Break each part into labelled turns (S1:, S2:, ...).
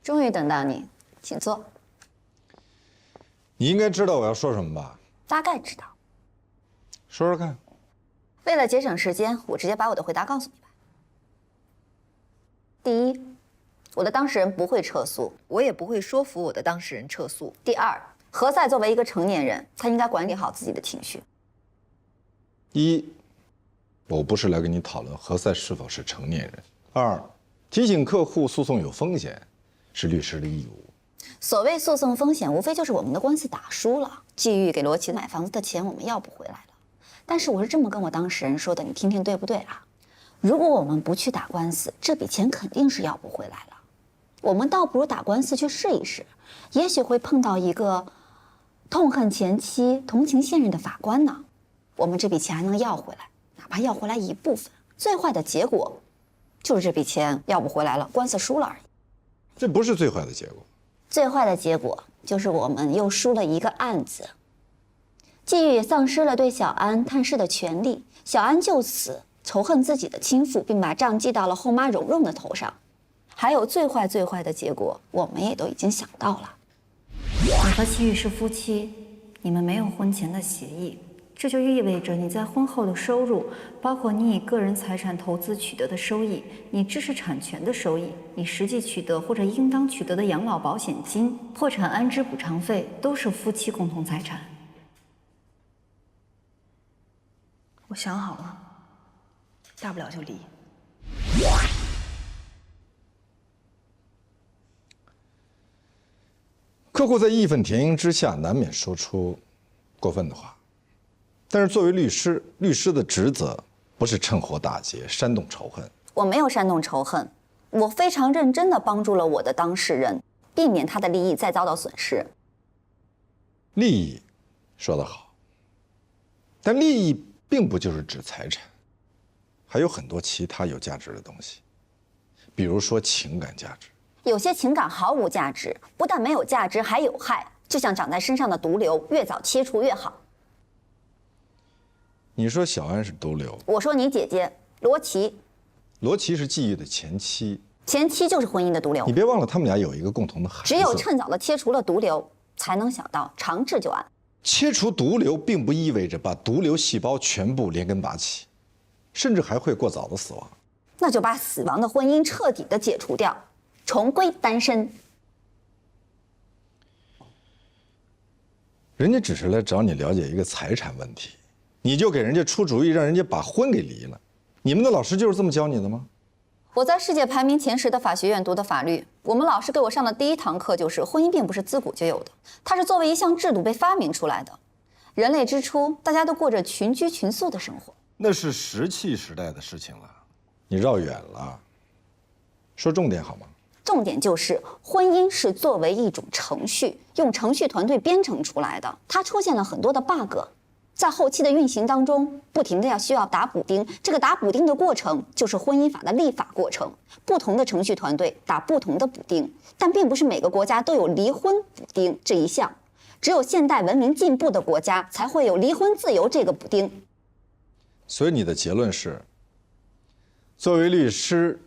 S1: 终于等到你，请坐。
S2: 你应该知道我要说什么吧？
S1: 大概知道。
S2: 说说看。
S1: 为了节省时间，我直接把我的回答告诉你吧。第一，我的当事人不会撤诉，
S3: 我也不会说服我的当事人撤诉。
S1: 第二，何塞作为一个成年人，他应该管理好自己的情绪。
S2: 一，我不是来跟你讨论何塞是否是成年人。二，提醒客户诉讼有风险，是律师的义务。
S1: 所谓诉讼风险，无非就是我们的官司打输了，季玉给罗琦买房子的钱我们要不回来了。但是我是这么跟我当事人说的，你听听对不对啊？如果我们不去打官司，这笔钱肯定是要不回来了。我们倒不如打官司去试一试，也许会碰到一个痛恨前妻、同情现任的法官呢。我们这笔钱还能要回来，哪怕要回来一部分。最坏的结果就是这笔钱要不回来了，官司输了而已。
S2: 这不是最坏的结果。
S1: 最坏的结果就是我们又输了一个案子。季玉也丧失了对小安探视的权利，小安就此仇恨自己的亲父，并把账记到了后妈蓉蓉的头上。还有最坏的结果，我们也都已经想到了。
S4: 你和齐宇是夫妻，你们没有婚前的协议，这就意味着你在婚后的收入，包括你以个人财产投资取得的收益，你知识产权的收益，你实际取得或者应当取得的养老保险金、破产安置补偿费，都是夫妻共同财产。
S3: 我想好了，大不了就离。
S2: 客户在义愤填膺之下，难免说出过分的话。但是作为律师，律师的职责不是趁火打劫、煽动仇恨。
S1: 我没有煽动仇恨，我非常认真地帮助了我的当事人，避免他的利益再遭到损失。
S2: 利益，说得好。但利益并不就是指财产，还有很多其他有价值的东西，比如说情感价值。
S1: 有些情感毫无价值，不但没有价值，还有害，就像长在身上的毒瘤，越早切除越好。
S2: 你说小安是毒瘤，
S1: 我说你姐姐罗琦，
S2: 罗琦是季玉的前妻，
S1: 前妻就是婚姻的毒瘤。
S2: 你别忘了他们俩有一个共同的孩子。
S1: 只有趁早的切除了毒瘤，才能想到长治久安。
S2: 切除毒瘤并不意味着把毒瘤细胞全部连根拔起，甚至还会过早的死亡。
S1: 那就把死亡的婚姻彻底的解除掉，重归单身。
S2: 人家只是来找你了解一个财产问题，你就给人家出主意，让人家把婚给离了。你们的老师就是这么教你的吗？
S1: 我在世界排名前10的法学院读的法律，我们老师给我上的第一堂课就是婚姻并不是自古就有的，它是作为一项制度被发明出来的。人类之初，大家都过着群居群宿的生活，
S2: 那是石器时代的事情了，你绕远了。说重点好吗？
S1: 重点就是婚姻是作为一种程序，用程序团队编程出来的，它出现了很多的 bug。在后期的运行当中，不停的需要打补丁，这个打补丁的过程就是婚姻法的立法过程。不同的程序团队打不同的补丁，但并不是每个国家都有离婚补丁这一项，只有现代文明进步的国家才会有离婚自由这个补丁。
S2: 所以你的结论是，作为律师，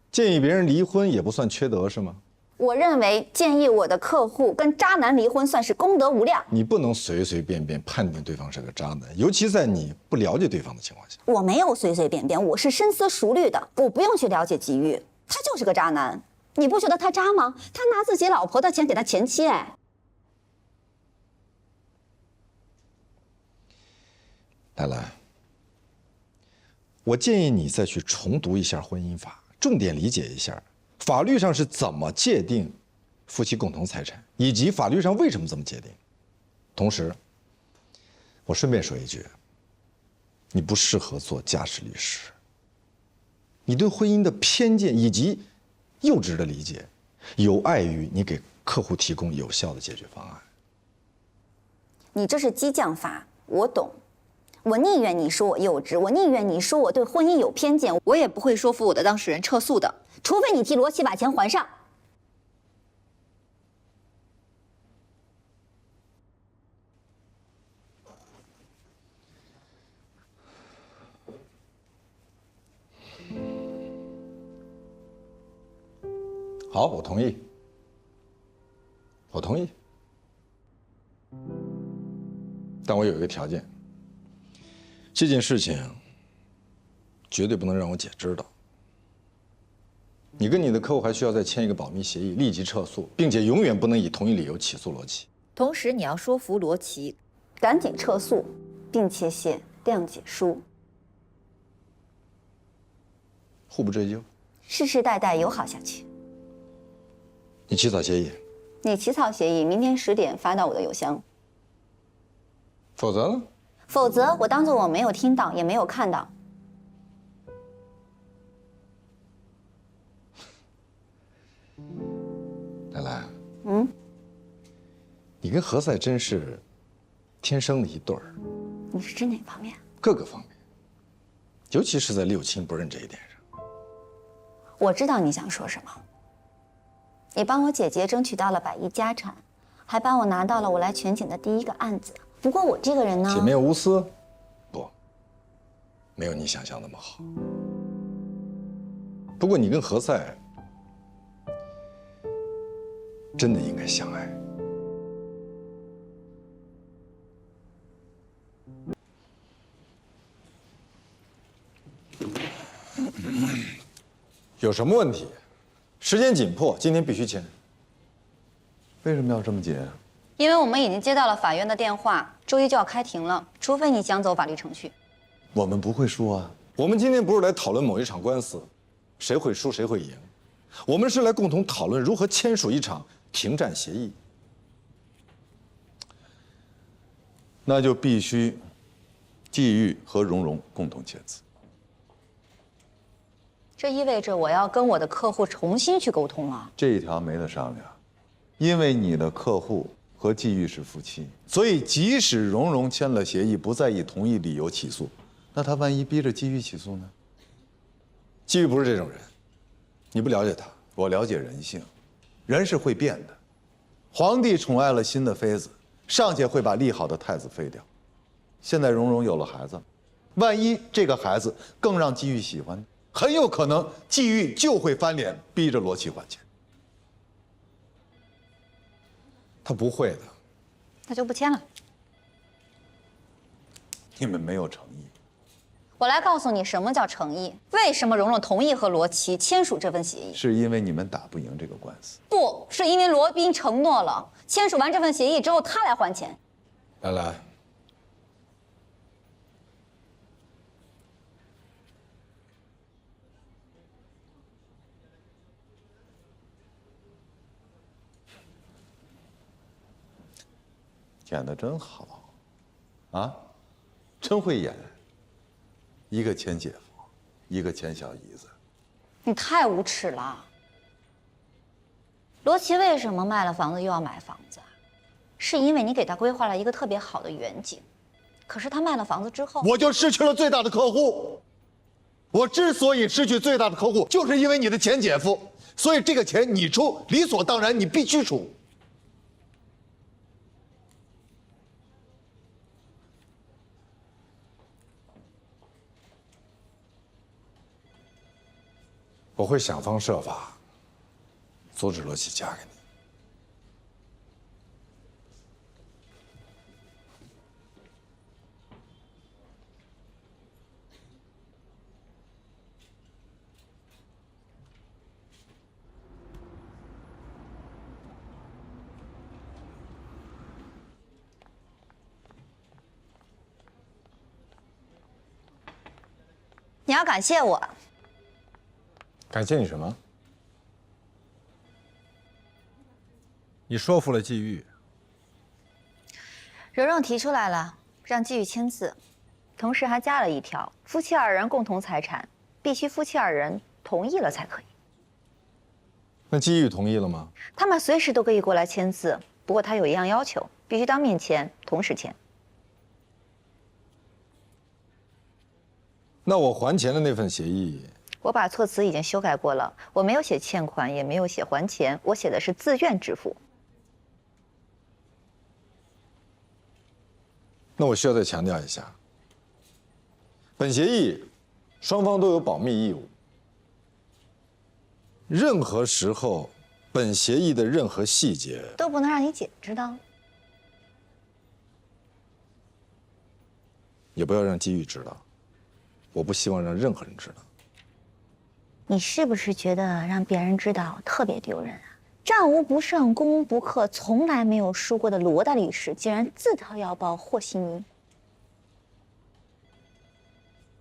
S2: 建议别人离婚也不算缺德是吗？
S1: 我认为建议我的客户跟渣男离婚算是功德无量。
S2: 你不能随随便便判定对方是个渣男，尤其在你不了解对方的情况下。
S1: 我没有随随便便，我是深思熟虑的，我不用去了解季玉，他就是个渣男。你不觉得他渣吗？他拿自己老婆的钱给他前妻，哎。
S2: 兰兰，我建议你再去重读一下婚姻法，重点理解一下法律上是怎么界定夫妻共同财产，以及法律上为什么这么界定。同时，我顺便说一句，你不适合做家事律师。你对婚姻的偏见以及幼稚的理解，有碍于你给客户提供有效的解决方案。
S1: 你这是激将法，我懂。我宁愿你说我幼稚，我宁愿你说我对婚姻有偏见，
S3: 我也不会说服我的当事人撤诉的，
S1: 除非你替罗琦把钱还上。
S2: 好，我同意。我同意，但我有一个条件，这件事情绝对不能让我姐知道。你跟你的客户还需要再签一个保密协议，立即撤诉，并且永远不能以同一理由起诉罗琦。
S5: 同时，你要说服罗琦
S1: 赶紧撤诉，并且写谅解书，
S2: 互不追究。
S1: 世世代代友好下去。
S2: 你起草协议，
S1: 你起草协议，明天10点发到我的邮箱。
S2: 否则呢？
S1: 否则我当做我没有听到，也没有看到。
S2: 来来，
S1: 嗯，
S2: 你跟何塞真是天生的一对儿，
S1: 你是指哪方面？
S2: 各个方面，尤其是在六亲不认这一点上。
S1: 我知道你想说什么。你帮我姐姐争取到了100亿家产，还帮我拿到了我来全景的第1个案子。不过我这个人呢，
S2: 铁面无私，不，没有你想象那么好。不过你跟何塞真的应该相爱。有什么问题？时间紧迫，今天必须签。
S6: 为什么要这么紧？
S1: 因为我们已经接到了法院的电话，周一就要开庭了，除非你想走法律程序。
S6: 我们不会输啊！
S2: 我们今天不是来讨论某一场官司，谁会输谁会赢，我们是来共同讨论如何签署一场停战协议。
S6: 那就必须季玉和蓉蓉共同签字。
S1: 这意味着我要跟我的客户重新去沟通了。
S6: 这一条没得商量，因为你的客户和季玉是夫妻，所以即使蓉蓉签了协议，不再以同一理由起诉，那他万一逼着季玉起诉呢？
S2: 季玉不是这种人，你不了解他。
S6: 我了解人性，人是会变的。皇帝宠爱了新的妃子，尚且会把立好的太子废掉。现在蓉蓉有了孩子，万一这个孩子更让季玉喜欢，很有可能季玉就会翻脸，逼着罗琦还钱。
S2: 他不会的。
S1: 那就不签了。
S6: 你们没有诚意。
S1: 我来告诉你什么叫诚意，为什么蓉蓉同意和罗琦签署这份协议？
S6: 是因为你们打不赢这个官司。
S1: 不是因为罗宾承诺了，签署完这份协议之后他来还钱。
S2: 来来，
S6: 演得真好，啊，真会演。一个牵姐夫，一个牵小姨子。
S1: 你太无耻了。罗琦为什么卖了房子又要买房子？是因为你给他规划了一个特别好的远景，可是他卖了房子之后，
S6: 我就失去了最大的客户。我之所以失去最大的客户，就是因为你的前姐夫，所以这个钱你出，理所当然，你必须出。
S2: 我会想方设法阻止罗琦嫁给你。
S1: 你要感谢我。
S2: 感谢你什么？
S7: 你说服了季玉，
S1: 蓉蓉提出来了，让季玉签字，同时还加了一条：夫妻2人共同财产，必须夫妻2人同意了才可以。
S2: 那季玉同意了吗？
S1: 他们随时都可以过来签字，不过他有一样要求，必须当面签，同时签。
S2: 那我还钱的那份协议，
S1: 我把措辞已经修改过了，我没有写欠款，也没有写还钱，我写的是自愿支付。
S2: 那我需要再强调一下，本协议双方都有保密义务，任何时候本协议的任何细节
S1: 都不能让你姐知道。
S2: 也不要让季玉知道，我不希望让任何人知道。
S1: 你是不是觉得让别人知道特别丢人啊？战无不胜、攻无不克，从来没有输过的罗大律师，竟然自掏腰包和稀泥。